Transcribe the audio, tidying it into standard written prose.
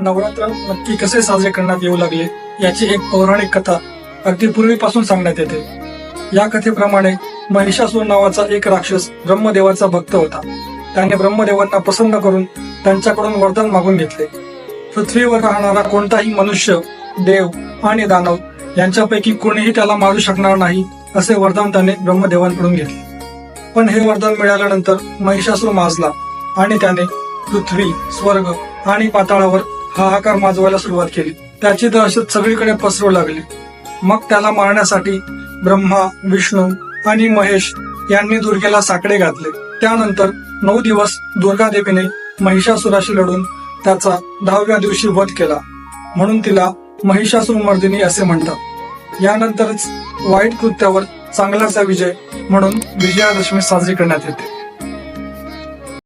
नवरात्र नक्की कसे साजरे करण्यात येऊ लागले याची एक पौराणिक कथा अगदी पूर्वीपासून सांगण्यात येते. या कथेप्रमाणे महिषासूर नावाचा एक राक्षस ब्रह्मदेवाचा भक्त होता. त्याने ब्रह्मदेवांना प्रसन्न करून त्यांच्याकडून वरदान मागून घेतले. पृथ्वीवर राहणारा कोणताही मनुष्य, देव आणि दानव यांच्यापैकी कोणीही त्याला मारू शकणार नाही असे वरदान त्याने ब्रह्मदेवांकडून घेतले. पण हे वरदान मिळाल्यानंतर महिषासूर माजला आणि त्याने पृथ्वी, स्वर्ग आणि पाताळावर हाहाकार माजवायला सुरुवात केली. त्याची दहशत सगळीकडे पसरू लागली. मग त्याला मारण्यासाठी ब्रह्मा, विष्णू आणि महेश यांनी दुर्गेला साकडे घातले. त्यानंतर 9 दिवस दुर्गा देवीने महिषासुराशी लढून त्याचा 10व्या दिवशी वध केला. म्हणून तिला महिषासुरमर्दिनी असे म्हणतात. यानंतरच वाईट कृत्यावर चांगल्याचा विजय म्हणून विजयादशमी साजरी करण्यात येते.